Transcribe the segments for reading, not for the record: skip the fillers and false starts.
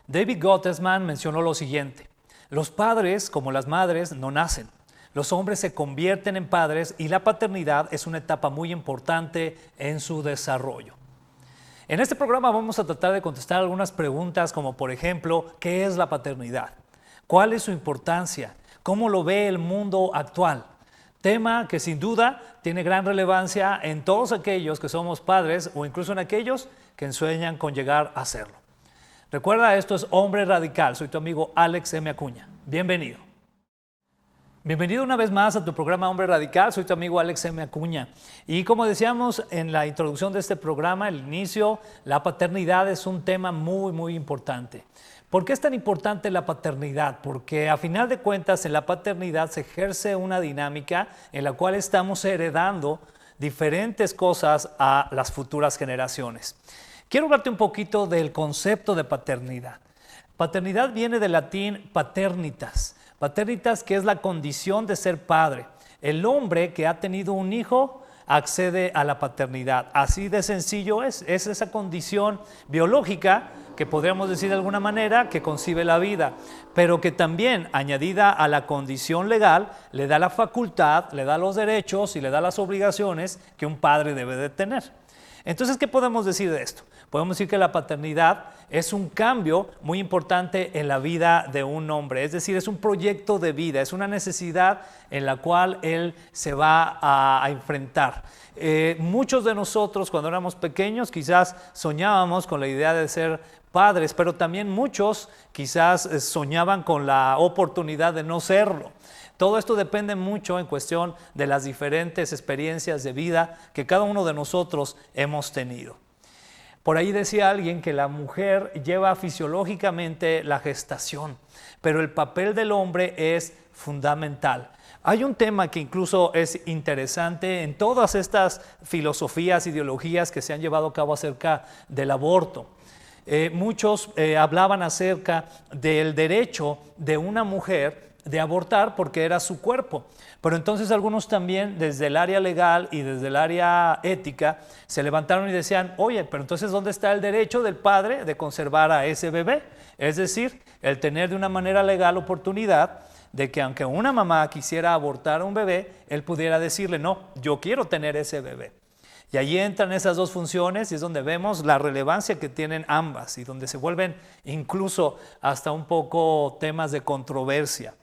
David Gottesman mencionó lo siguiente: los padres, como las madres, no nacen. Los hombres se convierten en padres y la paternidad es una etapa muy importante en su desarrollo. En este programa vamos a tratar de contestar algunas preguntas como, por ejemplo, ¿qué es la paternidad? ¿Cuál es su importancia? ¿Cómo lo ve el mundo actual? Tema que sin duda tiene gran relevancia en todos aquellos que somos padres o incluso en aquellos que sueñan con llegar a serlo. Recuerda, esto es Hombre Radical. Soy tu amigo Alex M. Acuña. Bienvenido. Bienvenido una vez más a tu programa Hombre Radical. Soy tu amigo Alex M. Acuña. Y como decíamos en la introducción de este programa, el inicio, la paternidad es un tema muy importante. ¿Por qué es tan importante la paternidad? Porque a final de cuentas en la paternidad se ejerce una dinámica en la cual estamos heredando diferentes cosas a las futuras generaciones. Quiero hablarte un poquito del concepto de paternidad. Paternidad viene del latín paternitas. Paternitas, que es la condición de ser padre. El hombre que ha tenido un hijo accede a la paternidad. Así de sencillo es esa condición biológica que podríamos decir de alguna manera que concibe la vida, pero que también, añadida a la condición legal, le da la facultad, le da los derechos y le da las obligaciones que un padre debe de tener. Entonces, ¿qué podemos decir de esto? Podemos decir que la paternidad es un cambio muy importante en la vida de un hombre, es decir, es un proyecto de vida, es una necesidad en la cual él se va a enfrentar. Muchos de nosotros cuando éramos pequeños quizás soñábamos con la idea de ser padres, pero también muchos quizás soñaban con la oportunidad de no serlo. Todo esto depende mucho en cuestión de las diferentes experiencias de vida que cada uno de nosotros hemos tenido. Por ahí decía alguien que la mujer lleva fisiológicamente la gestación, pero el papel del hombre es fundamental. Hay un tema que incluso es interesante en todas estas filosofías, ideologías que se han llevado a cabo acerca del aborto. Muchos hablaban acerca del derecho de una mujer de abortar porque era su cuerpo. Pero entonces algunos también desde el área legal y desde el área ética se levantaron y decían, oye, pero entonces ¿dónde está el derecho del padre de conservar a ese bebé? Es decir, el tener de una manera legal oportunidad de que aunque una mamá quisiera abortar a un bebé, él pudiera decirle, no, yo quiero tener ese bebé. Y allí entran esas dos funciones y es donde vemos la relevancia que tienen ambas y donde se vuelven incluso hasta un poco temas de controversia.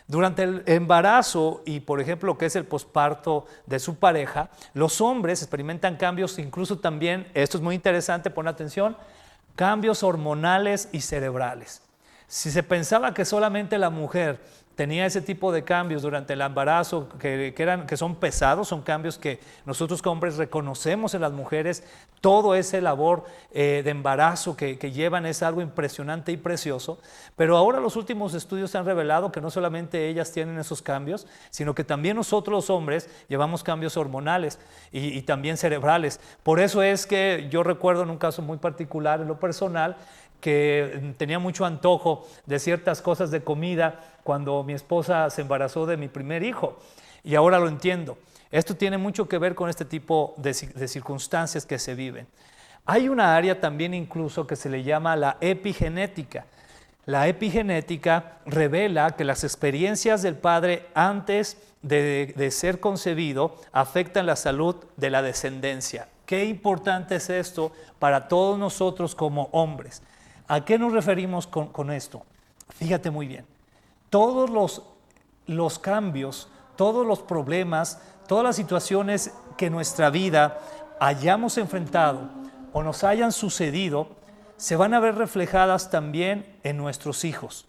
Durante el embarazo y, por ejemplo, lo que es el posparto de su pareja, los hombres experimentan cambios, incluso también, esto es muy interesante, pon atención, cambios hormonales y cerebrales. Si se pensaba que solamente la mujer tenía ese tipo de cambios durante el embarazo que son pesados, son cambios que nosotros como hombres reconocemos en las mujeres, todo ese labor de embarazo que llevan es algo impresionante y precioso, pero ahora los últimos estudios han revelado que no solamente ellas tienen esos cambios, sino que también nosotros los hombres llevamos cambios hormonales y también cerebrales. Por eso es que yo recuerdo en un caso muy particular en lo personal, que tenía mucho antojo de ciertas cosas de comida cuando mi esposa se embarazó de mi primer hijo y ahora lo entiendo. Esto tiene mucho que ver con este tipo de circunstancias que se viven. Hay una área también incluso que se le llama la epigenética. La epigenética revela que las experiencias del padre antes de ser concebido afectan la salud de la descendencia. Qué importante es esto para todos nosotros como hombres. ¿A qué nos referimos con esto? Fíjate muy bien. Todos los cambios, todos los problemas, todas las situaciones que en nuestra vida hayamos enfrentado o nos hayan sucedido, se van a ver reflejadas también en nuestros hijos.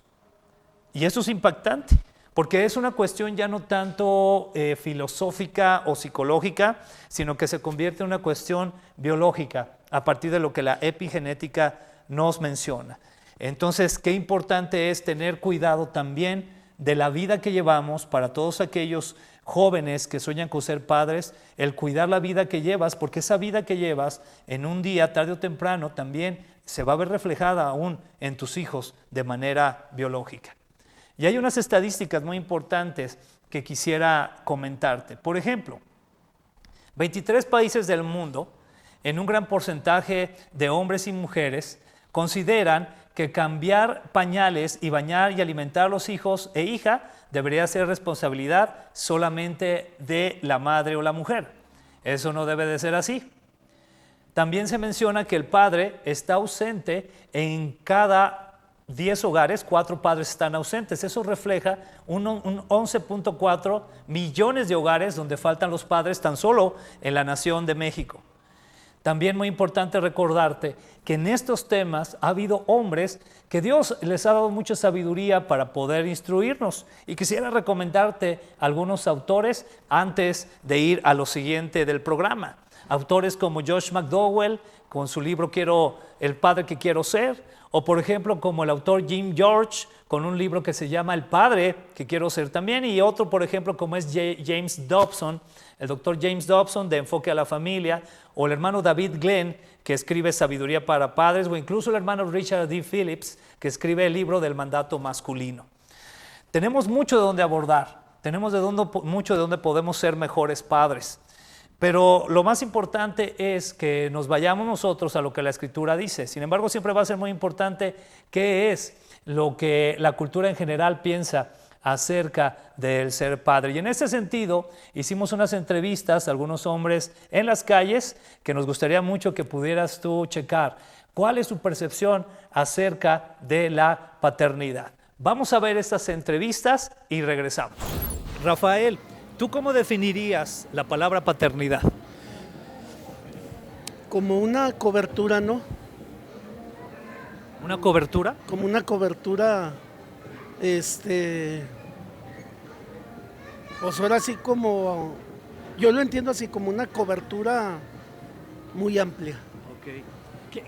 Y eso es impactante, porque es una cuestión ya no tanto filosófica o psicológica, sino que se convierte en una cuestión biológica a partir de lo que la epigenética nos menciona. Entonces, qué importante es tener cuidado también de la vida que llevamos para todos aquellos jóvenes que sueñan con ser padres, el cuidar la vida que llevas, porque esa vida que llevas en un día, tarde o temprano, también se va a ver reflejada aún en tus hijos de manera biológica. Y hay unas estadísticas muy importantes que quisiera comentarte. Por ejemplo, 23 países del mundo, en un gran porcentaje de hombres y mujeres, consideran que cambiar pañales y bañar y alimentar a los hijos e hija debería ser responsabilidad solamente de la madre o la mujer. Eso no debe de ser así. También se menciona que el padre está ausente en cada 10 hogares, 4 padres están ausentes. Eso refleja un 11.4 millones de hogares donde faltan los padres tan solo en la nación de México. También muy importante recordarte que en estos temas ha habido hombres que Dios les ha dado mucha sabiduría para poder instruirnos. Y quisiera recomendarte algunos autores antes de ir a lo siguiente del programa. Autores como Josh McDowell, con su libro El padre que quiero ser, o por ejemplo como el autor Jim George, con un libro que se llama El padre que quiero ser también, y otro por ejemplo como es James Dobson, el doctor James Dobson de Enfoque a la Familia, o el hermano David Glenn, que escribe Sabiduría para Padres, o incluso el hermano Richard D. Phillips, que escribe el libro del mandato masculino. Tenemos mucho de donde abordar, tenemos mucho de donde podemos ser mejores padres. Pero lo más importante es que nos vayamos nosotros a lo que la Escritura dice. Sin embargo, siempre va a ser muy importante qué es lo que la cultura en general piensa acerca del ser padre. Y en ese sentido, hicimos unas entrevistas a algunos hombres en las calles que nos gustaría mucho que pudieras tú checar. ¿Cuál es su percepción acerca de la paternidad? Vamos a ver estas entrevistas y regresamos. Rafael, ¿tú cómo definirías la palabra paternidad? Como una cobertura, ¿no? ¿Una cobertura? Como una cobertura, pues ahora sí como, yo lo entiendo así, como una cobertura muy amplia. Okay.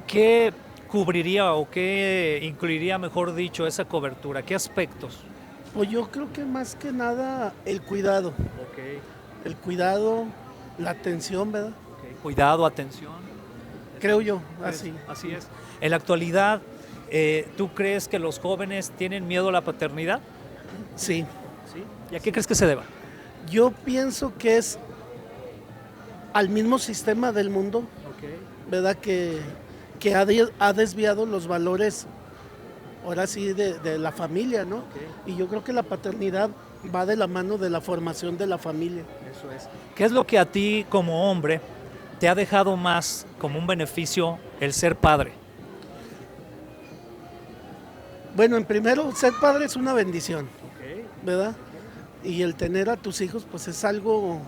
¿Qué cubriría o qué incluiría, mejor dicho, esa cobertura? ¿Qué aspectos? Pues yo creo que más que nada el cuidado. Okay. El cuidado, la atención, ¿verdad? Okay. Cuidado, atención. Creo yo, así. Así es. En la actualidad, ¿tú crees que los jóvenes tienen miedo a la paternidad? Sí. ¿Sí? ¿Y a qué crees que se deba? Yo pienso que es al mismo sistema del mundo, Okay. ¿verdad? Que ha desviado los valores, ahora sí, de la familia, ¿no? Okay. Y yo creo que la paternidad va de la mano de la formación de la familia. Eso es. ¿Qué es lo que a ti como hombre te ha dejado más como un beneficio el ser padre? Bueno, en primero, ser padre es una bendición, Okay. ¿verdad? Y el tener a tus hijos, pues es algo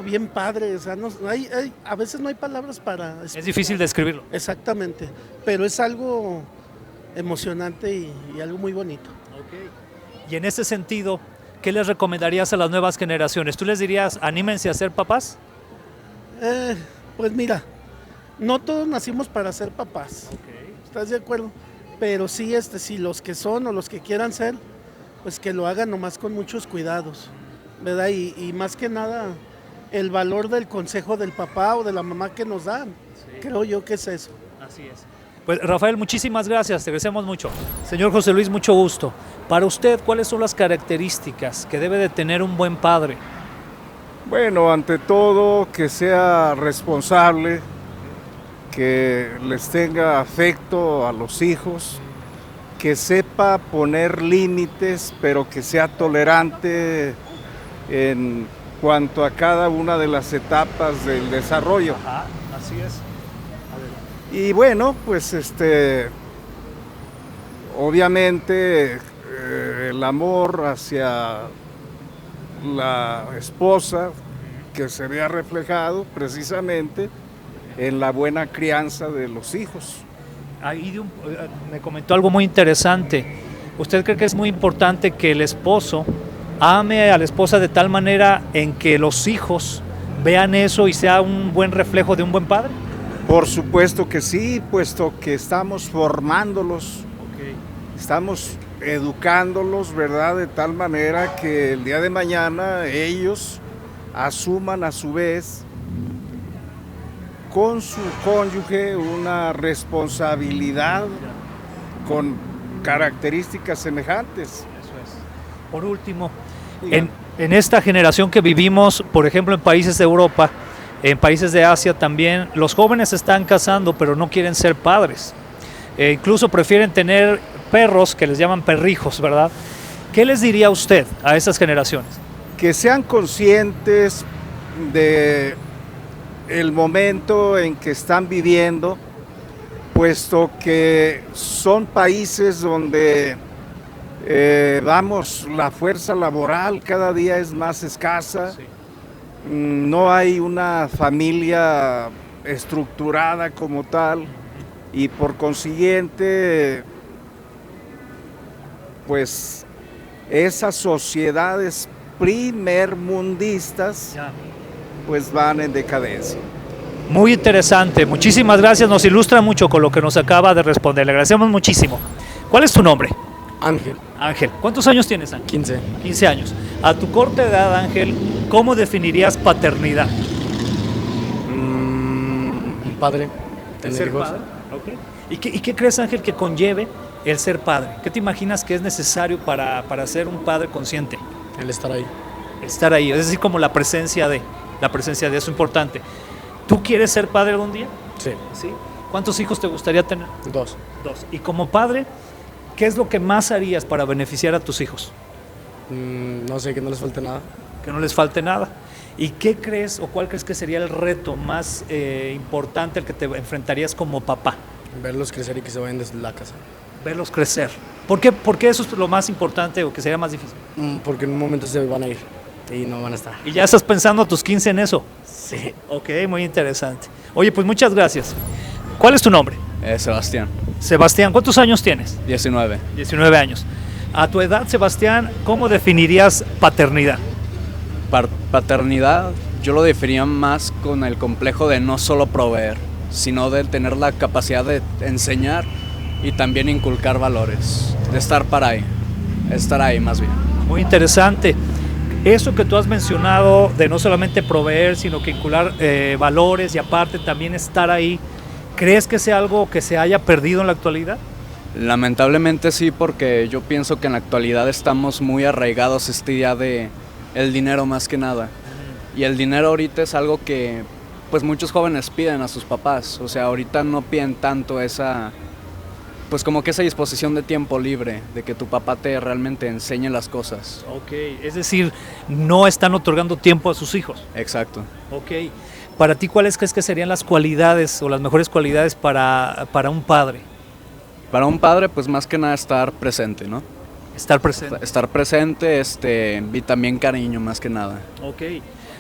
bien padre. O sea, a veces no hay palabras para Es difícil describirlo. Exactamente, pero es algo emocionante y algo muy bonito. Okay. Y en ese sentido, ¿qué les recomendarías a las nuevas generaciones? ¿Tú les dirías, anímense a ser papás? Pues mira, no todos nacimos para ser papás. Okay. ¿Estás de acuerdo? Pero sí, si los que son o los que quieran ser, pues que lo hagan nomás con muchos cuidados, ¿verdad? Y más que nada, el valor del consejo del papá o de la mamá que nos dan. Sí. Creo yo que es eso. Así es. Pues Rafael, muchísimas gracias, te agradecemos mucho. Señor José Luis, mucho gusto. Para usted, ¿cuáles son las características que debe de tener un buen padre? Bueno, ante todo, que sea responsable, que les tenga afecto a los hijos, que sepa poner límites, pero que sea tolerante en cuanto a cada una de las etapas del desarrollo. Ajá, así es. Y bueno, pues obviamente el amor hacia la esposa que se vea reflejado precisamente en la buena crianza de los hijos. Ahí me comentó algo muy interesante. ¿Usted cree que es muy importante que el esposo ame a la esposa de tal manera en que los hijos vean eso y sea un buen reflejo de un buen padre? Por supuesto que sí, puesto que estamos formándolos, Okay. estamos educándolos, ¿verdad? De tal manera que el día de mañana ellos asuman a su vez con su cónyuge una responsabilidad con características semejantes. Eso es. Por último, en esta generación que vivimos, por ejemplo, en países de Europa, en países de Asia también, los jóvenes se están casando, pero no quieren ser padres. incluso prefieren tener perros que les llaman perrijos, ¿verdad? ¿Qué les diría usted a esas generaciones? Que sean conscientes de el momento en que están viviendo, puesto que son países donde la fuerza laboral cada día es más escasa. Sí. No hay una familia estructurada como tal y por consiguiente, pues esas sociedades primermundistas pues van en decadencia. Muy interesante, muchísimas gracias, nos ilustra mucho con lo que nos acaba de responder, le agradecemos muchísimo. ¿Cuál es tu nombre? Ángel. Ángel, ¿cuántos años tienes, Ángel? 15. 15 años. A tu corta edad, Ángel, ¿cómo definirías paternidad? Padre. ¿Ser hijos. padre? Okay. ¿Y qué crees, Ángel, que conlleve el ser padre? ¿Qué te imaginas que es necesario para ser un padre consciente? El estar ahí. Estar ahí, es decir, como la presencia de eso es importante. ¿Tú quieres ser padre algún día? Sí. ¿Sí? ¿Cuántos hijos te gustaría tener? 2. 2. Y como padre, ¿qué es lo que más harías para beneficiar a tus hijos? No sé, que no les falte nada. Que no les falte nada. ¿Y qué crees o cuál crees que sería el reto más importante al que te enfrentarías como papá? Verlos crecer y que se vayan de la casa. Verlos crecer. ¿Por qué eso es lo más importante o que sería más difícil? Porque en un momento se van a ir y no van a estar. ¿Y ya estás pensando a tus 15 en eso? Sí. Ok, muy interesante. Oye, pues muchas gracias. ¿Cuál es tu nombre? Sebastián. Sebastián, ¿cuántos años tienes? 19. 19 años. A tu edad, Sebastián, ¿cómo definirías paternidad? Paternidad, yo lo definiría más con el complejo de no solo proveer, sino de tener la capacidad de enseñar y también inculcar valores, de estar ahí más bien. Muy interesante. Eso que tú has mencionado de no solamente proveer, sino que inculcar valores y aparte también estar ahí, ¿crees que sea algo que se haya perdido en la actualidad? Lamentablemente sí, porque yo pienso que en la actualidad estamos muy arraigados a esta idea de el dinero más que nada. Y el dinero ahorita es algo que pues muchos jóvenes piden a sus papás. O sea, ahorita no piden tanto esa disposición de tiempo libre, de que tu papá te realmente enseñe las cosas. Ok, es decir, no están otorgando tiempo a sus hijos. Exacto. Ok, para ti, ¿cuáles crees que serían las cualidades o las mejores cualidades para un padre? Para un padre, pues más que nada estar presente, ¿no? Estar presente. Estar presente, y también cariño, más que nada. Ok.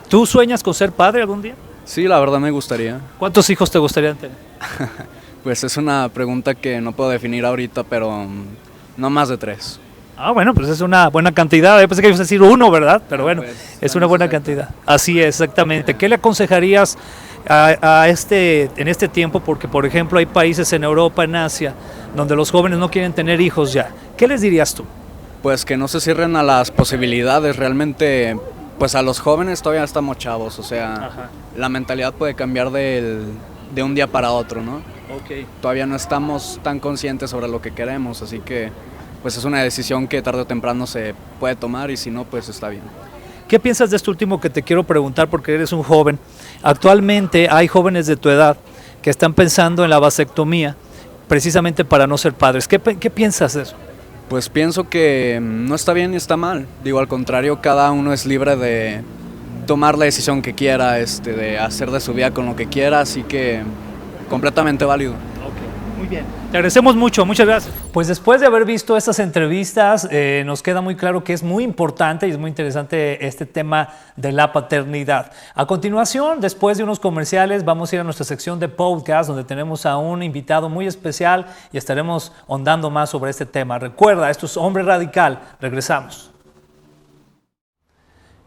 ¿Tú sueñas con ser padre algún día? Sí, la verdad me gustaría. ¿Cuántos hijos te gustaría tener? Pues es una pregunta que no puedo definir ahorita, pero no más de 3. Ah, bueno, pues es una buena cantidad. Yo pensé que ibas a decir 1, ¿verdad? Pero bueno, pues, es una buena cantidad. Así es, exactamente. ¿Qué le aconsejarías en este tiempo? Porque, por ejemplo, hay países en Europa, en Asia, donde los jóvenes no quieren tener hijos ya. ¿Qué les dirías tú? Pues que no se cierren a las posibilidades. Realmente, pues a los jóvenes todavía estamos chavos. O sea, Ajá. La mentalidad puede cambiar de un día para otro, ¿no? Ok. Todavía no estamos tan conscientes sobre lo que queremos, así que pues es una decisión que tarde o temprano se puede tomar y si no, pues está bien. ¿Qué piensas de esto último que te quiero preguntar porque eres un joven? Actualmente hay jóvenes de tu edad que están pensando en la vasectomía precisamente para no ser padres. ¿Qué piensas de eso? Pues pienso que no está bien ni está mal. Digo, al contrario, cada uno es libre de tomar la decisión que quiera, de hacer de su vida con lo que quiera, así que completamente válido. Ok, muy bien. Te agradecemos mucho, muchas gracias. Pues después de haber visto estas entrevistas, nos queda muy claro que es muy importante y es muy interesante este tema de la paternidad. A continuación, después de unos comerciales, vamos a ir a nuestra sección de podcast, donde tenemos a un invitado muy especial y estaremos ahondando más sobre este tema. Recuerda, esto es Hombre Radical. Regresamos.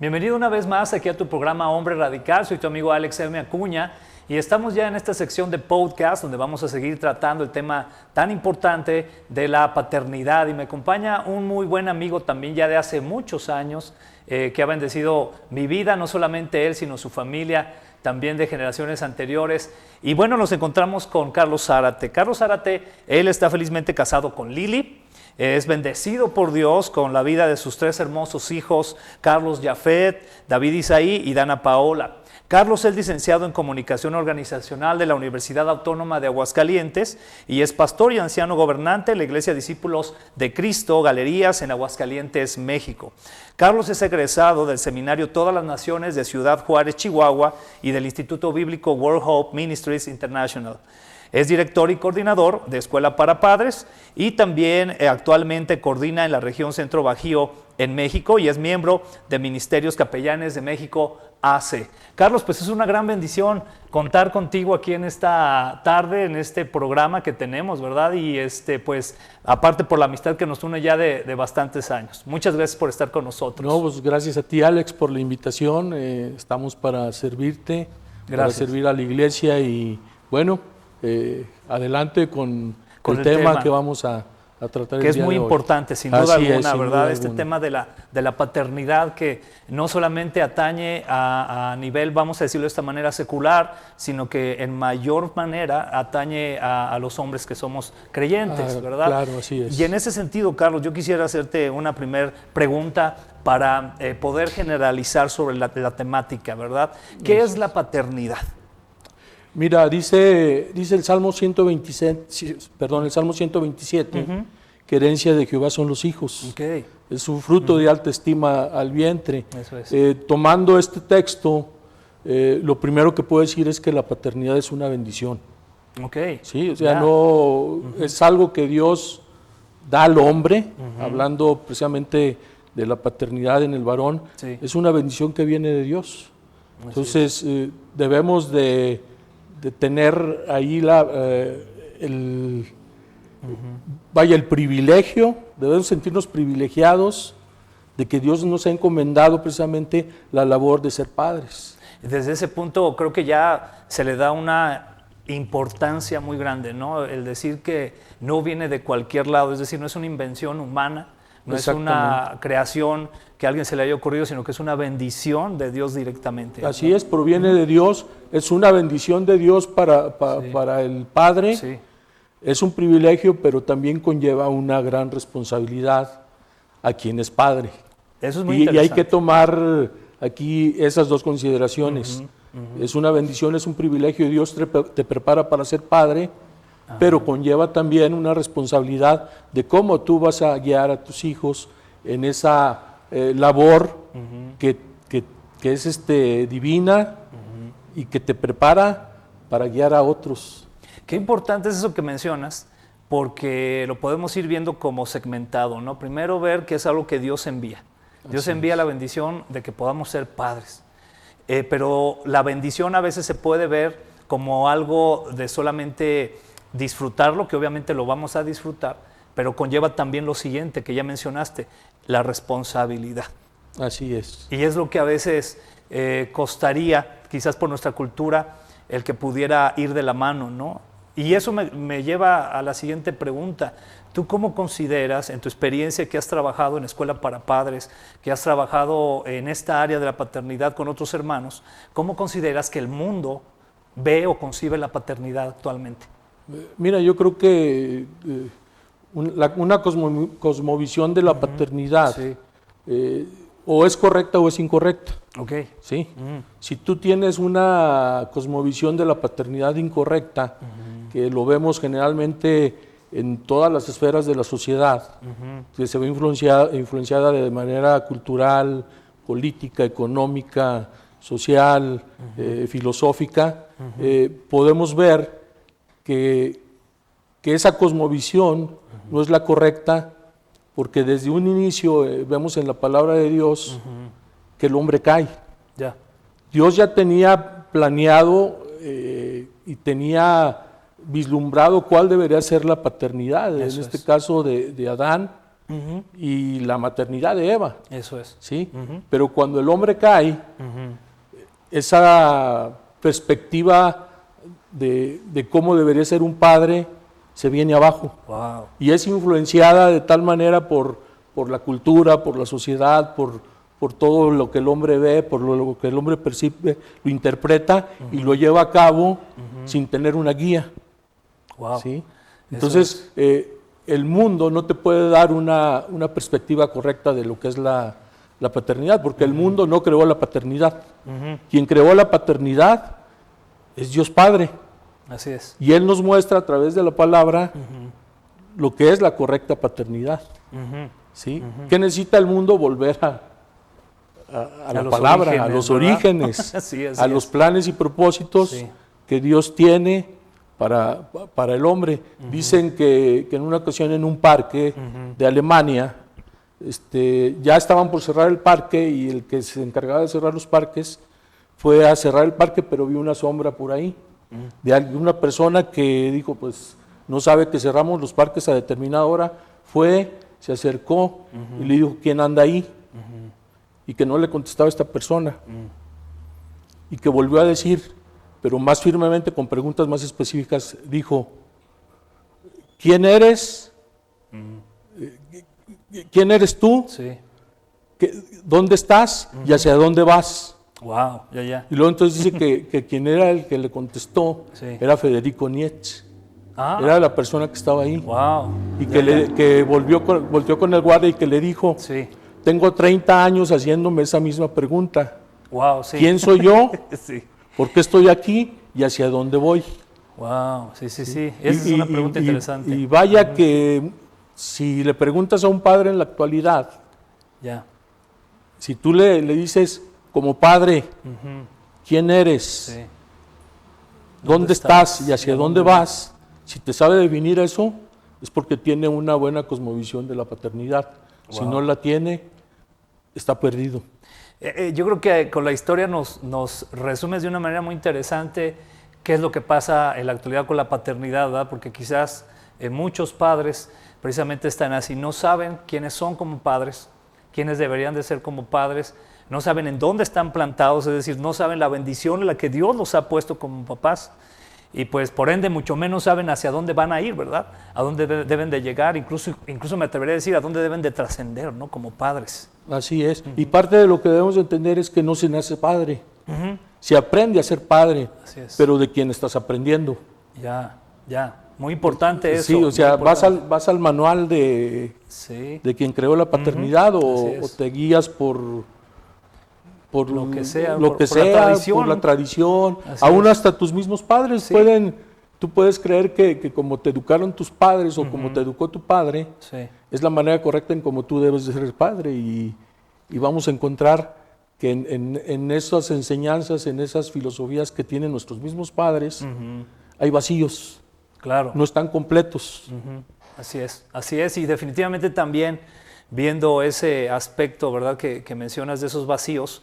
Bienvenido una vez más aquí a tu programa Hombre Radical. Soy tu amigo Alex M. Acuña. Y estamos ya en esta sección de podcast donde vamos a seguir tratando el tema tan importante de la paternidad y me acompaña un muy buen amigo también ya de hace muchos años que ha bendecido mi vida, no solamente él sino su familia, también de generaciones anteriores. Y bueno, nos encontramos con Carlos Zárate. Carlos Zárate, él está felizmente casado con Lili. Es bendecido por Dios con la vida de sus 3 hermosos hijos, Carlos Jafet, David Isaí y Dana Paola. Carlos es licenciado en Comunicación Organizacional de la Universidad Autónoma de Aguascalientes y es pastor y anciano gobernante de la Iglesia Discípulos de Cristo, Galerías, en Aguascalientes, México. Carlos es egresado del Seminario Todas las Naciones de Ciudad Juárez, Chihuahua, y del Instituto Bíblico World Hope Ministries International. Es director y coordinador de Escuela para Padres y también actualmente coordina en la región Centro Bajío en México y es miembro de Ministerios Capellanes de México, AC. Carlos, pues es una gran bendición contar contigo aquí en esta tarde, en este programa que tenemos, ¿verdad? Y pues aparte por la amistad que nos une ya de bastantes años. Muchas gracias por estar con nosotros. No, pues gracias a ti, Alex, por la invitación. Estamos para servirte, para servir a la iglesia y bueno, adelante con el tema que vamos a tratar que el es día muy de hoy. importante, sin duda alguna, sin ¿verdad? duda Este alguna. tema de la paternidad que no solamente atañe a nivel, vamos a decirlo de esta manera, secular, sino que en mayor manera atañe a los hombres que somos creyentes, ¿verdad? Claro, así es. Y en ese sentido, Carlos, yo quisiera hacerte una primera pregunta para poder generalizar sobre la temática, ¿verdad? ¿Qué es la paternidad? Mira, dice el Salmo 127, que herencia de Jehová son los hijos. Okay. Es un fruto de alta estima al vientre. Eso es. Tomando este texto, lo primero que puedo decir es que la paternidad es una bendición. Okay. Sí, o sea, no es algo que Dios da al hombre, hablando precisamente de la paternidad en el varón, Sí. es una bendición que viene de Dios. Entonces, debemos de tener ahí el privilegio, debemos sentirnos privilegiados de que Dios nos ha encomendado precisamente la labor de ser padres. Desde ese punto creo que ya se le da una importancia muy grande, ¿no? El decir que no viene de cualquier lado, es decir, no es una invención humana, no es una creación que a alguien se le haya ocurrido, sino que es una bendición de Dios directamente. Así es, proviene de Dios, es una bendición de Dios para el Padre, Sí. es un privilegio, pero también conlleva una gran responsabilidad a quien es padre. Eso es muy Y hay interesante. que tomar aquí esas dos consideraciones. Es una bendición, es un privilegio, Dios te prepara para ser padre, pero conlleva también una responsabilidad de cómo tú vas a guiar a tus hijos en esa labor que es divina y que te prepara para guiar a otros. Qué importante es eso que mencionas, porque lo podemos ir viendo como segmentado, ¿no? Primero ver que es algo que Dios envía. Dios envía la bendición de que podamos ser padres. Pero la bendición a veces se puede ver como algo de solamente disfrutarlo, que obviamente lo vamos a disfrutar, pero conlleva también lo siguiente que ya mencionaste, la responsabilidad. Así es. Y es lo que a veces costaría, quizás por nuestra cultura, el que pudiera ir de la mano, ¿no? Y eso me lleva a la siguiente pregunta. ¿Tú cómo consideras, en tu experiencia que has trabajado en Escuela para Padres, que has trabajado en esta área de la paternidad con otros hermanos, cómo consideras que el mundo ve o concibe la paternidad actualmente? Mira, yo creo que una cosmovisión de la paternidad o es correcta o es incorrecta. Ok. ¿Sí? Si tú tienes una cosmovisión de la paternidad incorrecta, que lo vemos generalmente en todas las esferas de la sociedad, que se ve influenciada de manera cultural, política, económica, social, filosófica, podemos ver que esa cosmovisión no es la correcta, porque desde un inicio vemos en la palabra de Dios que el hombre cae. Ya. Dios ya tenía planeado y tenía vislumbrado cuál debería ser la paternidad, Eso en este es. caso de Adán y la maternidad de Eva. Eso es. ¿Sí? Pero cuando el hombre cae, esa perspectiva de cómo debería ser un padre se viene abajo. Wow. Y es influenciada de tal manera por la cultura, por la sociedad, por todo lo que el hombre ve, por lo que el hombre percibe, lo interpreta y lo lleva a cabo sin tener una guía. Wow. ¿Sí? Entonces, el mundo no te puede dar una perspectiva correcta de lo que es la la paternidad, porque el mundo no creó la paternidad. Quien creó la paternidad es Dios Padre. Así es. Y Él nos muestra a través de la palabra lo que es la correcta paternidad. ¿Sí? ¿Qué necesita el mundo? Volver a la los palabra, a orígenes, los ¿verdad? orígenes, Sí, así a es. los planes y propósitos Sí. que Dios tiene para el hombre. Dicen que en una ocasión en un parque de Alemania, ya estaban por cerrar el parque y el que se encargaba de cerrar los parques fue a cerrar el parque, pero vio una sombra por ahí de alguna persona que dijo, pues no sabe que cerramos los parques a determinada hora. Fue, se acercó y le dijo, ¿quién anda ahí? Y que no le contestaba esta persona. Y que volvió a decir, pero más firmemente, con preguntas más específicas, dijo, ¿quién eres? ¿Quién eres tú? Sí. ¿Dónde estás? ¿Y hacia dónde vas? Wow, ya. Y luego entonces dice que quien era el que le contestó Sí. era Federico Nietzsche. Ah, Era la persona que estaba ahí. wow. Y que volteó con el guardia y que le dijo, Sí. tengo 30 años haciéndome esa misma pregunta. Wow, sí. ¿Quién soy yo? Sí. ¿Por qué estoy aquí? ¿Y hacia dónde voy? Wow, sí. Esa es una pregunta interesante. Y vaya que si le preguntas a un padre en la actualidad, Ya. si tú le dices como padre, ¿quién eres? Sí. ¿Dónde estás? ¿Y hacia dónde vas? Si te sabe definir eso, es porque tiene una buena cosmovisión de la paternidad. Si Wow. no la tiene, está perdido. Yo creo que con la historia nos resumes de una manera muy interesante qué es lo que pasa en la actualidad con la paternidad, ¿verdad? Porque quizás muchos padres precisamente están así, no saben quiénes son como padres, quiénes deberían de ser como padres, no saben en dónde están plantados, es decir, no saben la bendición en la que Dios los ha puesto como papás. Y pues por ende mucho menos saben hacia dónde van a ir, ¿verdad? A dónde deben de llegar, incluso me atrevería a decir a dónde deben de trascender, ¿no? Como padres. Así es. Y parte de lo que debemos de entender es que no se nace padre. Se aprende a ser padre, Así es. pero de quién estás aprendiendo. Ya. Muy importante eso. Sí, o sea, muy vas importante. vas al manual de quien creó la paternidad Así o es. te guías por Lo que sea, lo por- que por la sea, tradición. por la tradición. Así Aún es. hasta tus mismos padres Sí. tú puedes creer que como te educaron tus padres o como te educó tu padre, Sí. es la manera correcta en cómo tú debes de ser padre y vamos a encontrar que en esas enseñanzas, en esas filosofías que tienen nuestros mismos padres, hay vacíos, Claro. no están completos. Así es, y definitivamente también viendo ese aspecto, ¿verdad?, que mencionas de esos vacíos,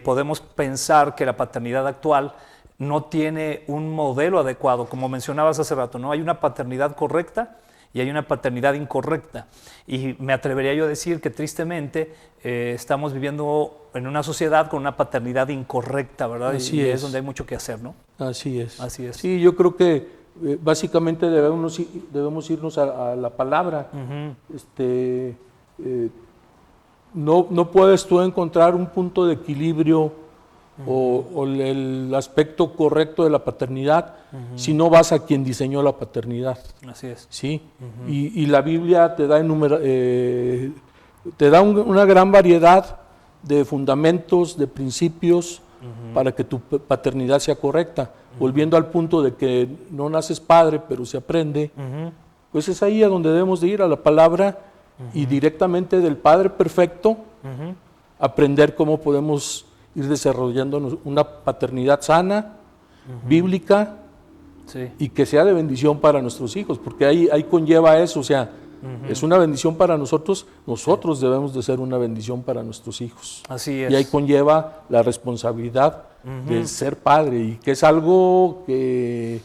podemos pensar que la paternidad actual no tiene un modelo adecuado, como mencionabas hace rato, ¿no? Hay una paternidad correcta y hay una paternidad incorrecta. Y me atrevería yo a decir que tristemente estamos viviendo en una sociedad con una paternidad incorrecta, ¿verdad? Así y es. es donde hay mucho que hacer, ¿no? Así es. Así es. Sí, yo creo que básicamente debemos irnos a la palabra. No puedes tú encontrar un punto de equilibrio o el aspecto correcto de la paternidad si no vas a quien diseñó la paternidad. Así es. ¿Sí? Y la Biblia te da, una gran variedad de fundamentos, de principios para que tu paternidad sea correcta. Volviendo al punto de que no naces padre, pero se aprende, pues es ahí a donde debemos de ir, a la palabra y directamente del Padre perfecto, aprender cómo podemos ir desarrollando una paternidad sana, bíblica, Sí. y que sea de bendición para nuestros hijos, porque ahí conlleva eso, o sea, es una bendición para nosotros debemos de ser una bendición para nuestros hijos. Así es. Y ahí conlleva la responsabilidad de ser padre, y que es algo que,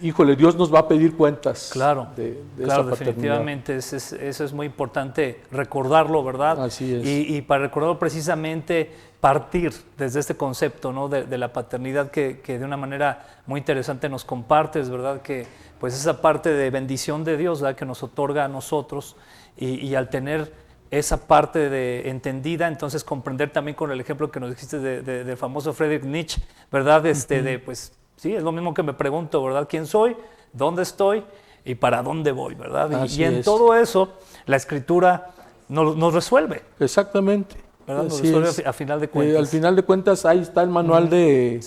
híjole, Dios nos va a pedir cuentas. Claro, de claro, esa paternidad. definitivamente eso es muy importante recordarlo, ¿verdad? Así es. Y para recordarlo precisamente partir desde este concepto, ¿no?, de la paternidad que de una manera muy interesante nos compartes, ¿verdad? Que pues esa parte de bendición de Dios, ¿verdad?, que nos otorga a nosotros y al tener esa parte de entendida, entonces comprender también con el ejemplo que nos dijiste del famoso Friedrich Nietzsche, ¿verdad? De pues sí, es lo mismo que me pregunto, ¿verdad? ¿Quién soy? ¿Dónde estoy? ¿Y para dónde voy? ¿Verdad? Y en Así es. todo eso, la Escritura nos resuelve. Exactamente. ¿verdad? Nos Así resuelve es. a final de cuentas. Al final de cuentas, ahí está el manual de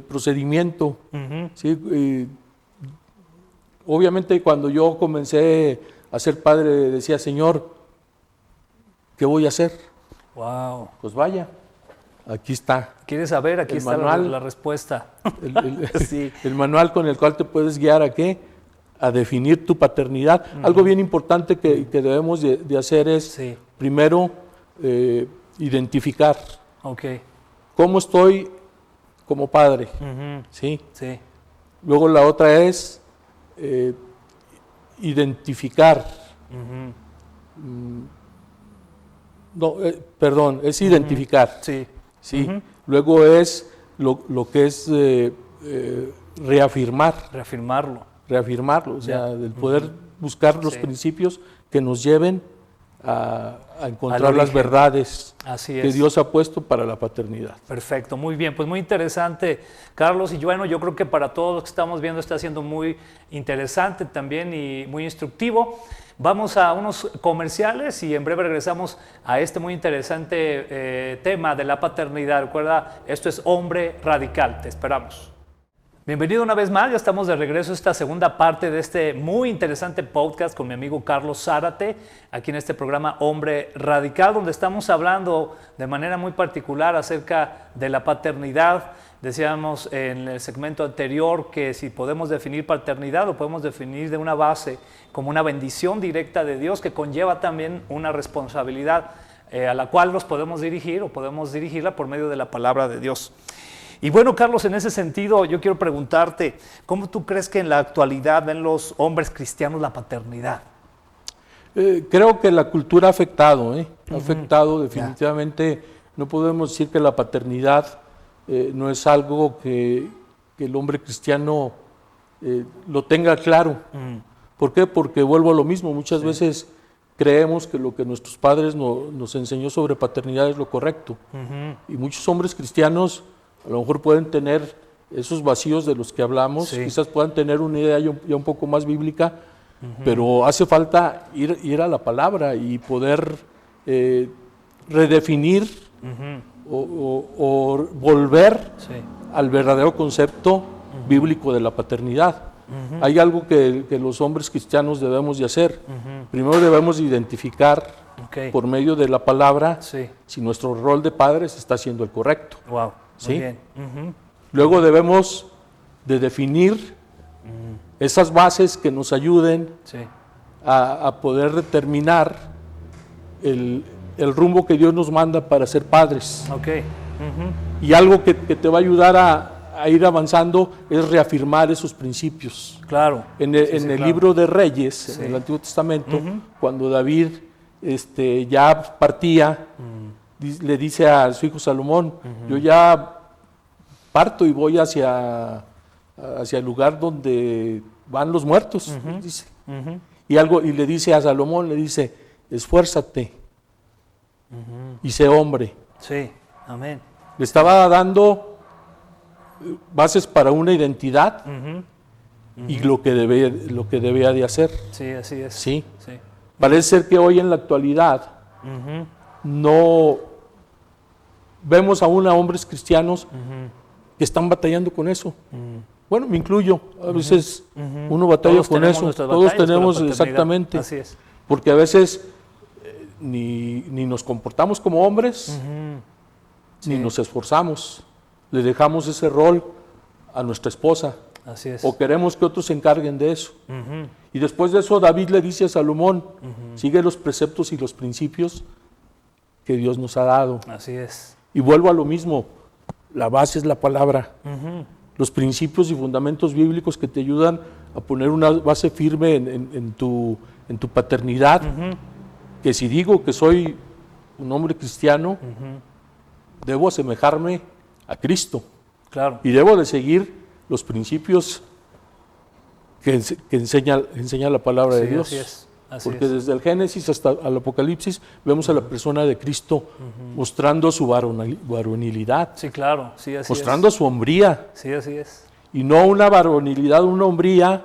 procedimiento. Ujú. ¿Sí? Obviamente, cuando yo comencé a ser padre, decía, Señor, ¿qué voy a hacer? Wow. Pues vaya, aquí está. ¿Quieres saber? Aquí El está manual. la respuesta. El, Sí. el manual con el cual te puedes guiar a qué, a definir tu paternidad. Algo bien importante que debemos de hacer es, Sí. primero, identificar Ok. cómo estoy como padre. Ujú. ¿Sí? Sí. Luego la otra es identificar. Ujú. No, perdón, es identificar. Sí. ¿Sí? Ujú. Luego es lo que es reafirmar. Reafirmarlo, o sea, del poder buscar los Sí. principios que nos lleven a encontrar las origen. verdades Así que es. Dios ha puesto para la paternidad. Perfecto, muy bien, pues muy interesante, Carlos, y bueno, yo creo que para todos los que estamos viendo está siendo muy interesante también y muy instructivo. Vamos a unos comerciales y en breve regresamos a este muy interesante tema de la paternidad. Recuerda, esto es Hombre Radical, te esperamos. Bienvenido una vez más, ya estamos de regreso a esta segunda parte de este muy interesante podcast con mi amigo Carlos Zárate, aquí en este programa Hombre Radical, donde estamos hablando de manera muy particular acerca de la paternidad. Decíamos en el segmento anterior que si podemos definir paternidad, lo podemos definir de una base como una bendición directa de Dios que conlleva también una responsabilidad a la cual nos podemos dirigir o podemos dirigirla por medio de la palabra de Dios. Y bueno, Carlos, en ese sentido, yo quiero preguntarte, ¿cómo tú crees que en la actualidad ven los hombres cristianos la paternidad? Creo que la cultura ha afectado, ha afectado definitivamente. No podemos decir que la paternidad no es algo que el hombre cristiano lo tenga claro. ¿Por qué? Porque vuelvo a lo mismo, muchas veces creemos que lo que nuestros padres nos enseñó sobre paternidad es lo correcto. Y muchos hombres cristianos a lo mejor pueden tener esos vacíos de los que hablamos, quizás puedan tener una idea ya un poco más bíblica, pero hace falta ir a la palabra y poder redefinir o volver al verdadero concepto bíblico de la paternidad. Hay algo que los hombres cristianos debemos de hacer. Primero debemos de identificar por medio de la palabra si nuestro rol de padres está siendo el correcto. Wow. ¿Sí? Muy bien. Luego debemos de definir esas bases que nos ayuden a poder determinar el rumbo que Dios nos manda para ser padres. Ok. Y algo que te va a ayudar a ir avanzando es reafirmar esos principios. Claro. En el claro. libro de Reyes, en el Antiguo Testamento, cuando David ya partía, le dice a su hijo Salomón, yo ya parto y voy hacia el lugar donde van los muertos, dice. Y le dice a Salomón, le dice, esfuérzate y sé hombre. Sí, amén. Le estaba dando bases para una identidad y lo que debía de hacer. Sí, así es. Sí. Parece ser que hoy en la actualidad no vemos aún a hombres cristianos que están batallando con eso. Bueno, me incluyo. A veces uno batalla Todos con tenemos eso. nuestras Todos batallas con la tenemos paternidad. exactamente. Así es. Porque a veces ni nos comportamos como hombres, ni nos esforzamos. Le dejamos ese rol a nuestra esposa. Así es. O queremos que otros se encarguen de eso. Y después de eso David le dice a Salomón, sigue los preceptos y los principios que Dios nos ha dado. Así es. Y vuelvo a lo mismo, la base es la palabra. Los principios y fundamentos bíblicos que te ayudan a poner una base firme en tu paternidad. Que si digo que soy un hombre cristiano, debo asemejarme a Cristo. Claro. Y debo de seguir los principios que enseña la palabra de Dios. Así es. Porque desde el Génesis hasta el Apocalipsis vemos a la persona de Cristo mostrando su varonilidad, Sí, claro. Sí, así mostrando es. su hombría. Sí, así es. Y no una varonilidad, una hombría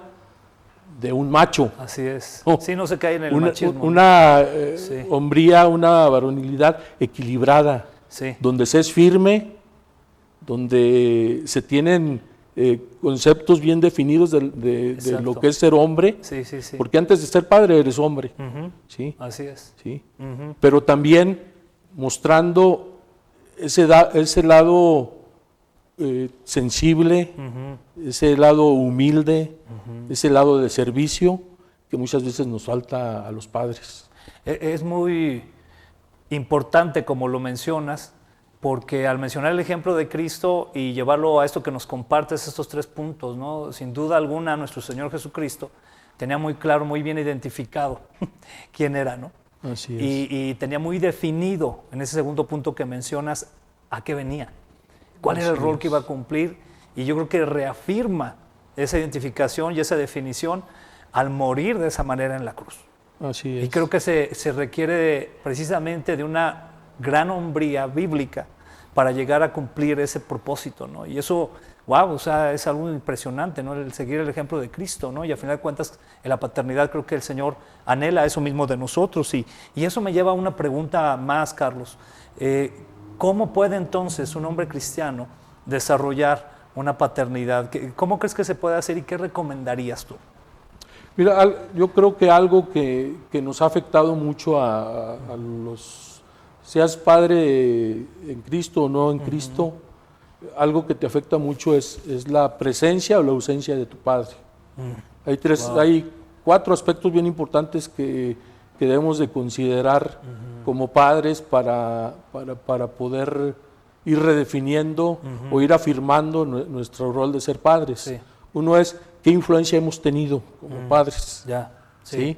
de un macho. Así es. Oh, Sí, no se cae en el Una, machismo. una Sí. hombría, una varonilidad equilibrada, Sí. donde se es firme, donde se tienen conceptos bien definidos de Exacto. lo que es ser hombre, Sí, sí, sí. porque antes de ser padre eres hombre, Ujú. ¿sí? Así es. ¿Sí? Ujú. Pero también mostrando ese lado sensible, Ujú. ese lado humilde, ese lado de servicio que muchas veces nos falta a los padres. Es muy importante, como lo mencionas, porque al mencionar el ejemplo de Cristo y llevarlo a esto que nos compartes, estos 3 puntos, ¿no? Sin duda alguna, nuestro Señor Jesucristo tenía muy claro, muy bien identificado quién era, ¿no? Así es. Y tenía muy definido, en ese segundo punto que mencionas, a qué venía, cuál era el Así rol es. que iba a cumplir, y yo creo que reafirma esa identificación y esa definición al morir de esa manera en la cruz. Así es. Y creo que se requiere precisamente de una gran hombría bíblica para llegar a cumplir ese propósito, ¿no? Y eso, wow, o sea, es algo impresionante, ¿no? El seguir el ejemplo de Cristo, ¿no? Y al final de cuentas, en la paternidad creo que el Señor anhela eso mismo de nosotros. Y eso me lleva a una pregunta más, Carlos. ¿Cómo puede entonces un hombre cristiano desarrollar una paternidad? ¿Cómo crees que se puede hacer y qué recomendarías tú? Mira, yo creo que algo que nos ha afectado mucho a los, seas padre en Cristo o no en Cristo, algo que te afecta mucho es la presencia o la ausencia de tu padre. Hay 4 aspectos bien importantes que debemos de considerar como padres para poder ir redefiniendo o ir afirmando nuestro rol de ser padres. Sí. Uno es qué influencia hemos tenido como padres. Ya, ¿Sí?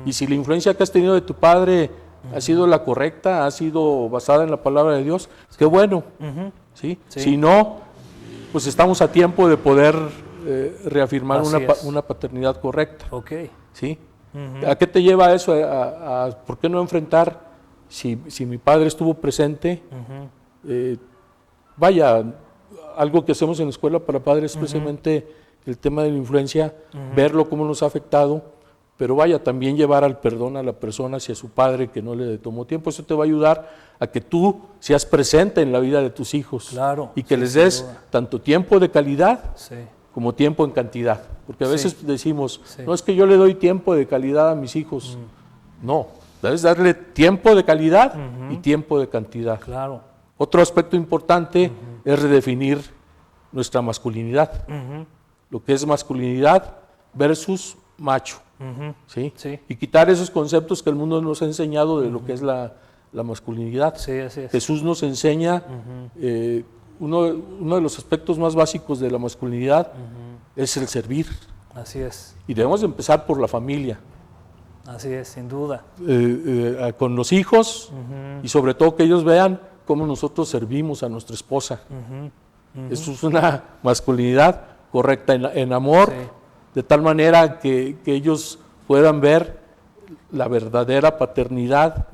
Y si la influencia que has tenido de tu padre ha sido la correcta, ha sido basada en la palabra de Dios, qué bueno. ¿Sí? Sí. Si no, pues estamos a tiempo de poder reafirmar Así es. una paternidad correcta. Ok. ¿Sí? ¿A qué te lleva eso? ¿Por qué no enfrentar si mi padre estuvo presente? Vaya, algo que hacemos en la escuela para padres es precisamente el tema de la influencia, verlo cómo nos ha afectado, pero vaya, también llevar al perdón a la persona hacia su padre que no le tomó tiempo. Eso te va a ayudar a que tú seas presente en la vida de tus hijos. Claro, y que sí, les sin des duda. tanto tiempo de calidad Sí. como tiempo en cantidad. Porque a veces Sí. decimos, Sí. no es que yo le doy tiempo de calidad a mis hijos. No, debes darle tiempo de calidad y tiempo de cantidad. Claro. Otro aspecto importante es redefinir nuestra masculinidad. Lo que es masculinidad versus macho. ¿Sí? Sí. Y quitar esos conceptos que el mundo nos ha enseñado de lo que es la masculinidad. Sí, así es. Jesús nos enseña uno de los aspectos más básicos de la masculinidad es el servir. Así es. Y debemos de empezar por la familia, Así es, sin duda. con los hijos y sobre todo que ellos vean cómo nosotros servimos a nuestra esposa. Eso es una masculinidad correcta en amor, Sí. de tal manera que ellos puedan ver la verdadera paternidad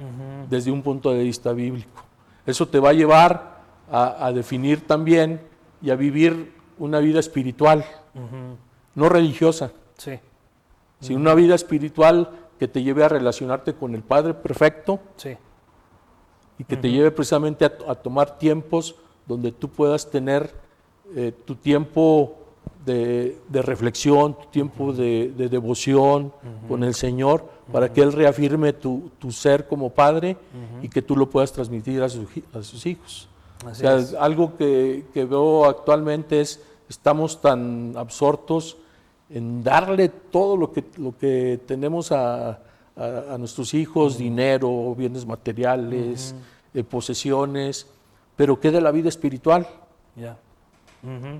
desde un punto de vista bíblico. Eso te va a llevar a definir también y a vivir una vida espiritual, no religiosa, Sí. sino una vida espiritual que te lleve a relacionarte con el Padre perfecto Sí. y que te lleve precisamente a tomar tiempos donde tú puedas tener tu tiempo de reflexión, tu tiempo de devoción con el Señor, para que Él reafirme tu ser como padre y que tú lo puedas transmitir a sus hijos. Así O sea, es. algo que veo actualmente es, estamos tan absortos en darle todo lo que tenemos a nuestros hijos, dinero, bienes materiales, posesiones, pero ¿qué de la vida espiritual? Ya.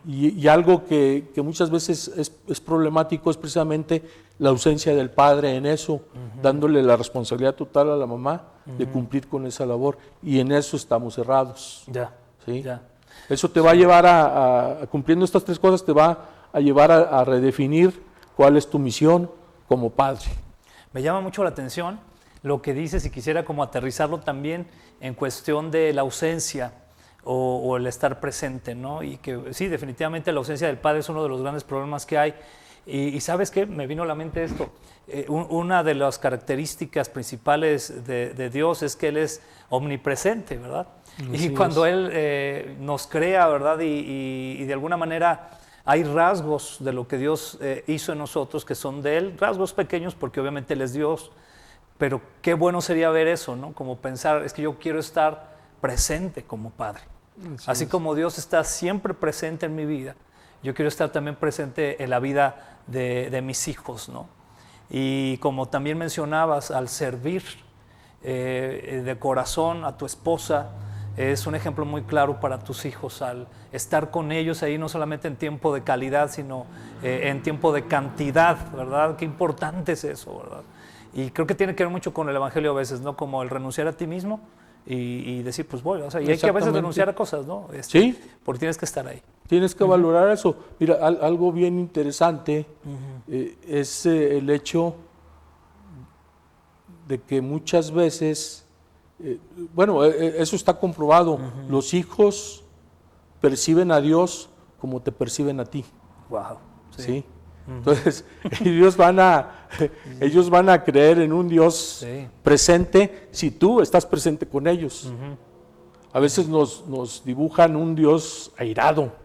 Y algo que muchas veces es problemático es precisamente la ausencia del padre en eso, dándole la responsabilidad total a la mamá de cumplir con esa labor, y en eso estamos errados. Ya. ¿Sí? Ya. Eso te va a llevar a cumpliendo estas 3 cosas, te va a llevar a redefinir cuál es tu misión como padre. Me llama mucho la atención lo que dices y quisiera como aterrizarlo también en cuestión de la ausencia o el estar presente, ¿no? Y que sí, definitivamente la ausencia del padre es uno de los grandes problemas que hay. Y ¿sabes qué? Me vino a la mente esto. Una de las características principales de Dios es que Él es omnipresente, ¿verdad? Así y cuando es. Él nos crea, ¿verdad? Y de alguna manera hay rasgos de lo que Dios hizo en nosotros que son de Él, rasgos pequeños porque obviamente Él es Dios, pero qué bueno sería ver eso, ¿no? Como pensar, es que yo quiero estar presente como Padre. Así como Dios está siempre presente en mi vida, yo quiero estar también presente en la vida de mis hijos, ¿no? Y como también mencionabas, al servir de corazón a tu esposa, es un ejemplo muy claro para tus hijos, al estar con ellos ahí no solamente en tiempo de calidad, sino en tiempo de cantidad, ¿verdad? Qué importante es eso, ¿verdad? Y creo que tiene que ver mucho con el Evangelio a veces, ¿no? Como el renunciar a ti mismo y decir, pues voy, o sea, y hay que a veces renunciar a cosas, ¿no? Sí. Porque tienes que estar ahí. Tienes que valorar eso. Mira, algo bien interesante es el hecho de que muchas veces, eso está comprobado, los hijos perciben a Dios como te perciben a ti. Wow. ¿Sí? Entonces, ellos van a creer en un Dios presente si tú estás presente con ellos. A veces nos dibujan un Dios airado.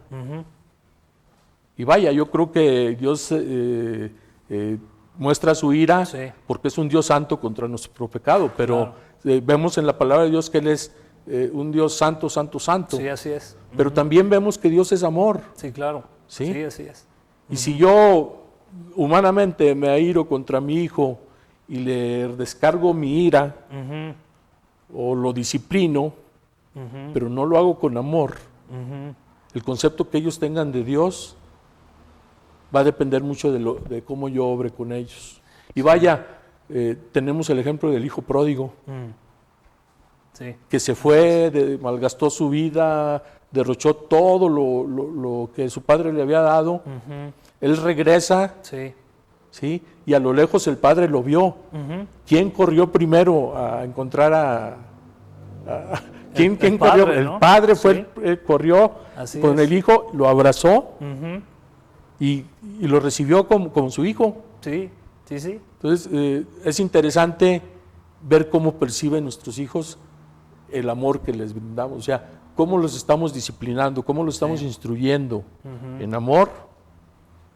Y vaya, yo creo que Dios muestra su ira porque es un Dios santo contra nuestro pecado, pero vemos en la palabra de Dios que Él es un Dios santo, santo, santo. Sí, así es. Pero también vemos que Dios es amor. Sí, claro. Sí, sí así es. Y si yo humanamente me airo contra mi hijo y le descargo mi ira o lo disciplino, pero no lo hago con amor, el concepto que ellos tengan de Dios va a depender mucho de cómo yo obre con ellos. Y vaya, tenemos el ejemplo del hijo pródigo, que se fue, malgastó su vida, derrochó todo lo que su padre le había dado. Él regresa, ¿sí? Y a lo lejos el padre lo vio. ¿Quién corrió primero a encontrar ¿Quién corrió? Padre, ¿no? El padre corrió Así con es. el hijo, lo abrazó y lo recibió como su hijo. Sí. Entonces, es interesante ver cómo perciben nuestros hijos el amor que les brindamos. O sea, cómo los estamos disciplinando, cómo los estamos instruyendo en amor.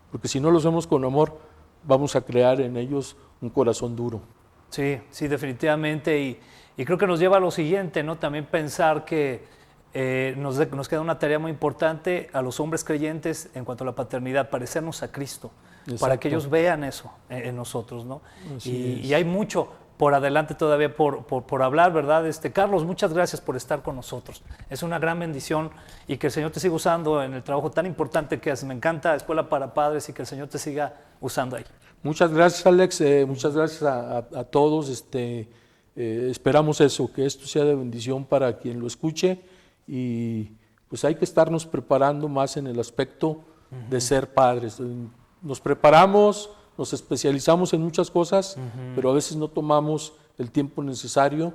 Porque si no los vemos con amor, vamos a crear en ellos un corazón duro. Sí, definitivamente. Y creo que nos lleva a lo siguiente, ¿no? También pensar que nos queda una tarea muy importante a los hombres creyentes en cuanto a la paternidad, parecernos a Cristo, para que ellos vean eso en nosotros, ¿no? Y hay mucho por adelante todavía por hablar, ¿verdad? Carlos, muchas gracias por estar con nosotros. Es una gran bendición y que el Señor te siga usando en el trabajo tan importante que haces. Me encanta Escuela para Padres y que el Señor te siga usando ahí. Muchas gracias, Alex. Muchas gracias a todos. Esperamos eso, que esto sea de bendición para quien lo escuche y pues hay que estarnos preparando más en el aspecto de ser padres. Nos preparamos, nos especializamos en muchas cosas, pero a veces no tomamos el tiempo necesario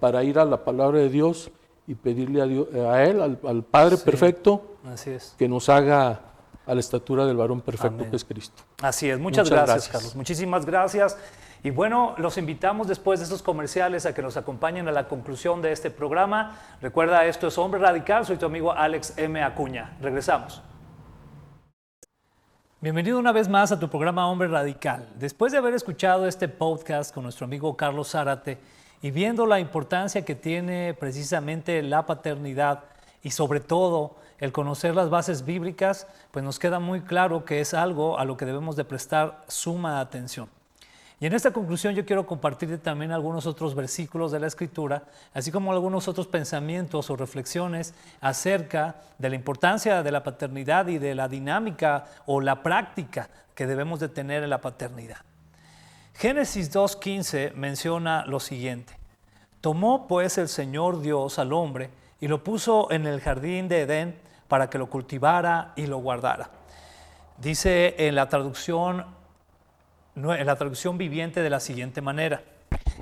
para ir a la palabra de Dios y pedirle a Él, al Padre perfecto, Así es. que nos haga a la estatura del varón perfecto. Amén. Que es Cristo. Así es. Muchas gracias, Carlos. Muchísimas gracias. Y bueno, los invitamos después de estos comerciales a que nos acompañen a la conclusión de este programa. Recuerda, esto es Hombre Radical. Soy tu amigo Alex M. Acuña. Regresamos. Bienvenido una vez más a tu programa Hombre Radical. Después de haber escuchado este podcast con nuestro amigo Carlos Zárate y viendo la importancia que tiene precisamente la paternidad y sobre todo el conocer las bases bíblicas, pues nos queda muy claro que es algo a lo que debemos de prestar suma atención. Y en esta conclusión yo quiero compartirte también algunos otros versículos de la Escritura, así como algunos otros pensamientos o reflexiones acerca de la importancia de la paternidad y de la dinámica o la práctica que debemos de tener en la paternidad. Génesis 2:15 menciona lo siguiente: tomó pues el Señor Dios al hombre y lo puso en el jardín de Edén para que lo cultivara y lo guardara. Dice en la traducción viviente de la siguiente manera: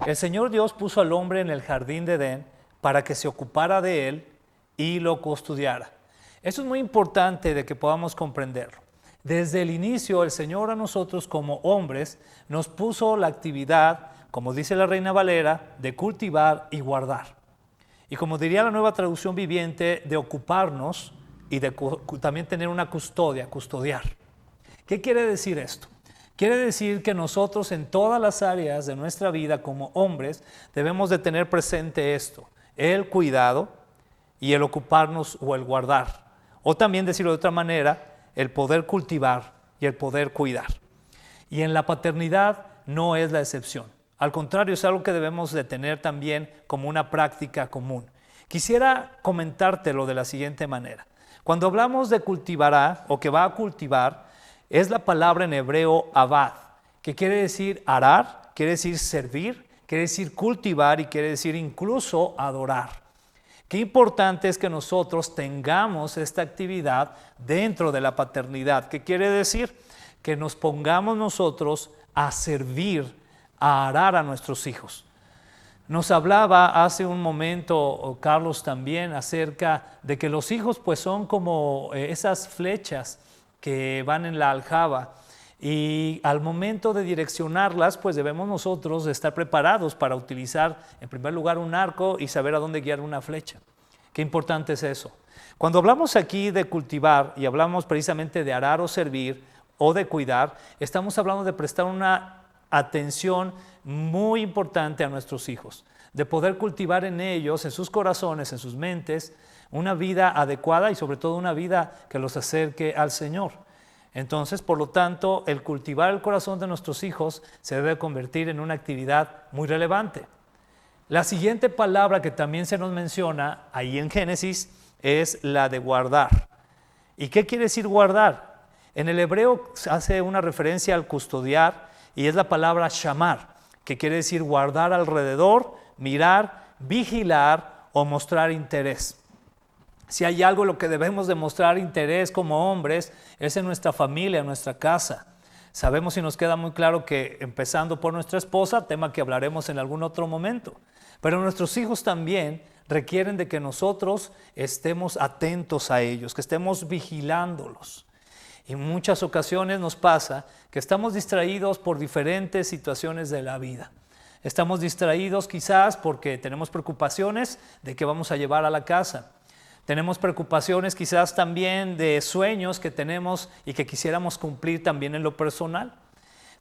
el Señor Dios puso al hombre en el jardín de Edén para que se ocupara de él y lo custodiara. Esto es muy importante de que podamos comprenderlo. Desde el inicio, el Señor a nosotros como hombres nos puso la actividad, como dice la Reina Valera, de cultivar y guardar. Y como diría la Nueva Traducción Viviente, de ocuparnos y de también tener una custodia, custodiar. ¿Qué quiere decir esto? Quiere decir que nosotros en todas las áreas de nuestra vida como hombres debemos de tener presente esto, el cuidado y el ocuparnos o el guardar. O también decirlo de otra manera, el poder cultivar y el poder cuidar. Y en la paternidad no es la excepción. Al contrario, es algo que debemos de tener también como una práctica común. Quisiera comentártelo de la siguiente manera. Cuando hablamos de cultivará o que va a cultivar, es la palabra en hebreo abad, que quiere decir arar, quiere decir servir, quiere decir cultivar y quiere decir incluso adorar. Qué importante es que nosotros tengamos esta actividad dentro de la paternidad. ¿Qué quiere decir? Que nos pongamos nosotros a servir, a arar a nuestros hijos. Nos hablaba hace un momento Carlos también acerca de que los hijos pues son como esas flechas que van en la aljaba y al momento de direccionarlas pues debemos nosotros estar preparados para utilizar en primer lugar un arco y saber a dónde guiar una flecha. Qué importante es eso. Cuando hablamos aquí de cultivar y hablamos precisamente de arar o servir o de cuidar, estamos hablando de prestar una atención muy importante a nuestros hijos, de poder cultivar en ellos, en sus corazones, en sus mentes, una vida adecuada y sobre todo una vida que los acerque al Señor. Entonces, por lo tanto, el cultivar el corazón de nuestros hijos se debe convertir en una actividad muy relevante. La siguiente palabra que también se nos menciona ahí en Génesis es la de guardar. ¿Y qué quiere decir guardar? En el hebreo hace una referencia al custodiar y es la palabra shamar, que quiere decir guardar alrededor, mirar, vigilar o mostrar interés. Si hay algo en lo que debemos demostrar interés como hombres es en nuestra familia, en nuestra casa. Sabemos y nos queda muy claro que empezando por nuestra esposa, tema que hablaremos en algún otro momento, pero nuestros hijos también requieren de que nosotros estemos atentos a ellos, que estemos vigilándolos. Y en muchas ocasiones nos pasa que estamos distraídos por diferentes situaciones de la vida. Estamos distraídos quizás porque tenemos preocupaciones de qué vamos a llevar a la casa. Tenemos preocupaciones quizás también de sueños que tenemos y que quisiéramos cumplir también en lo personal.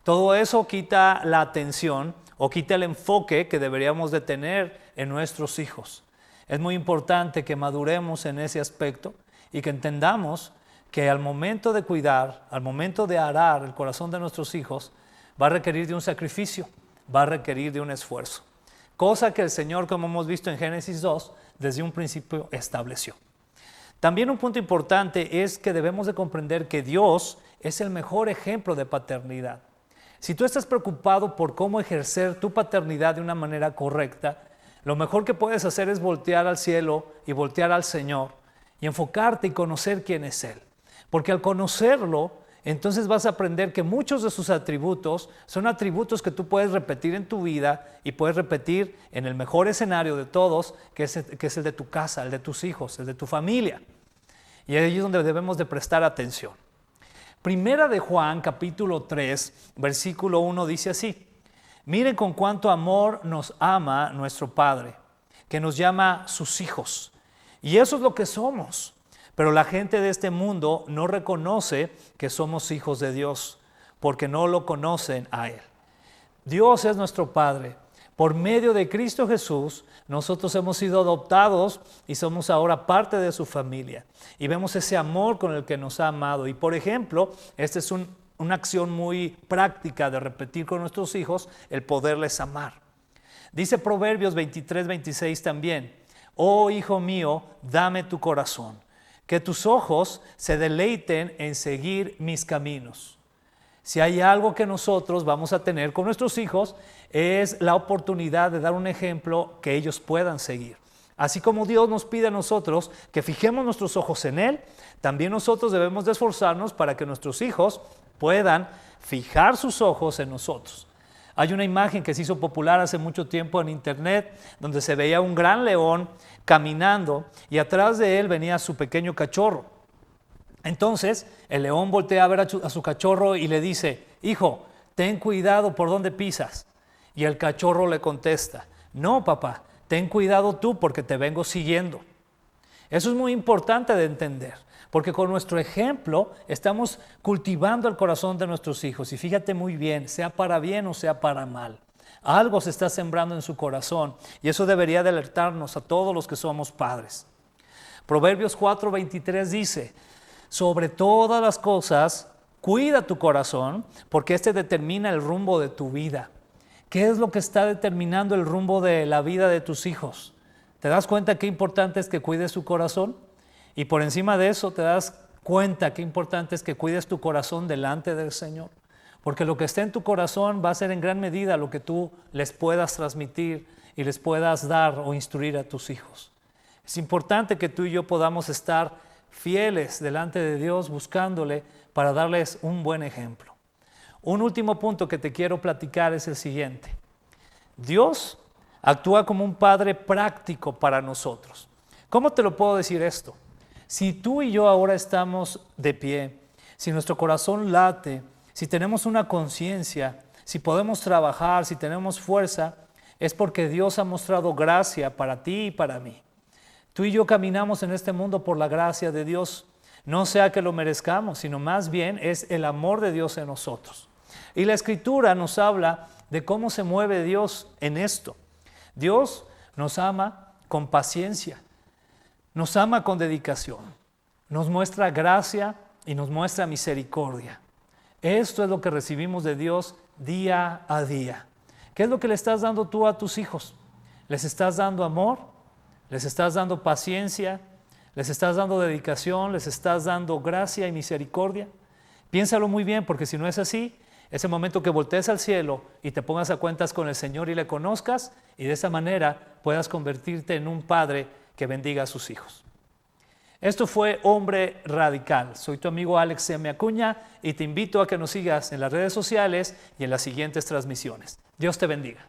Todo eso quita la atención o quita el enfoque que deberíamos de tener en nuestros hijos. Es muy importante que maduremos en ese aspecto y que entendamos que al momento de cuidar, al momento de arar el corazón de nuestros hijos, va a requerir de un sacrificio, va a requerir de un esfuerzo. Cosa que el Señor, como hemos visto en Génesis 2, desde un principio estableció. También un punto importante es que debemos de comprender que Dios es el mejor ejemplo de paternidad. Si tú estás preocupado por cómo ejercer tu paternidad de una manera correcta, lo mejor que puedes hacer es voltear al cielo y voltear al Señor y enfocarte y conocer quién es Él. Porque al conocerlo, entonces vas a aprender que muchos de sus atributos son atributos que tú puedes repetir en tu vida y puedes repetir en el mejor escenario de todos, que es el de tu casa, el de tus hijos, el de tu familia. Y ahí es donde debemos de prestar atención. Primera de Juan, capítulo 3, versículo 1 dice así: miren con cuánto amor nos ama nuestro Padre, que nos llama sus hijos. Y eso es lo que somos. Pero la gente de este mundo no reconoce que somos hijos de Dios, porque no lo conocen a Él. Dios es nuestro Padre. Por medio de Cristo Jesús, nosotros hemos sido adoptados y somos ahora parte de su familia. Y vemos ese amor con el que nos ha amado. Y por ejemplo, esta es una acción muy práctica de repetir con nuestros hijos el poderles amar. Dice Proverbios 23:26 también: oh hijo mío, dame tu corazón, que tus ojos se deleiten en seguir mis caminos. Si hay algo que nosotros vamos a tener con nuestros hijos, es la oportunidad de dar un ejemplo que ellos puedan seguir. Así como Dios nos pide a nosotros que fijemos nuestros ojos en Él, también nosotros debemos de esforzarnos para que nuestros hijos puedan fijar sus ojos en nosotros. Hay una imagen que se hizo popular hace mucho tiempo en internet, donde se veía un gran león caminando y atrás de él venía su pequeño cachorro. Entonces el león voltea a ver a su cachorro y le dice, hijo, ten cuidado por dónde pisas. Y el cachorro le contesta, no papá, ten cuidado tú porque te vengo siguiendo. Eso es muy importante de entender, porque con nuestro ejemplo estamos cultivando el corazón de nuestros hijos. Y fíjate muy bien, sea para bien o sea para mal, algo se está sembrando en su corazón y eso debería de alertarnos a todos los que somos padres. Proverbios 4:23 dice, sobre todas las cosas, cuida tu corazón, porque este determina el rumbo de tu vida. ¿Qué es lo que está determinando el rumbo de la vida de tus hijos? ¿Te das cuenta qué importante es que cuides su corazón? Y por encima de eso, ¿te das cuenta qué importante es que cuides tu corazón delante del Señor? Porque lo que está en tu corazón va a ser en gran medida lo que tú les puedas transmitir y les puedas dar o instruir a tus hijos. Es importante que tú y yo podamos estar fieles delante de Dios buscándole para darles un buen ejemplo. Un último punto que te quiero platicar es el siguiente. Dios actúa como un padre práctico para nosotros. ¿Cómo te lo puedo decir esto? Si tú y yo ahora estamos de pie, si nuestro corazón late, si tenemos una conciencia, si podemos trabajar, si tenemos fuerza, es porque Dios ha mostrado gracia para ti y para mí. Tú y yo caminamos en este mundo por la gracia de Dios, no sea que lo merezcamos, sino más bien es el amor de Dios en nosotros. Y la Escritura nos habla de cómo se mueve Dios en esto. Dios nos ama con paciencia, nos ama con dedicación, nos muestra gracia y nos muestra misericordia. Esto es lo que recibimos de Dios día a día. ¿Qué es lo que le estás dando tú a tus hijos? ¿Les estás dando amor? ¿Les estás dando paciencia? ¿Les estás dando dedicación? ¿Les estás dando gracia y misericordia? Piénsalo muy bien, porque si no es así, es el momento que voltees al cielo y te pongas a cuentas con el Señor y le conozcas, y de esa manera puedas convertirte en un padre que bendiga a sus hijos. Esto fue Hombre Radical. Soy tu amigo Alex M. Acuña y te invito a que nos sigas en las redes sociales y en las siguientes transmisiones. Dios te bendiga.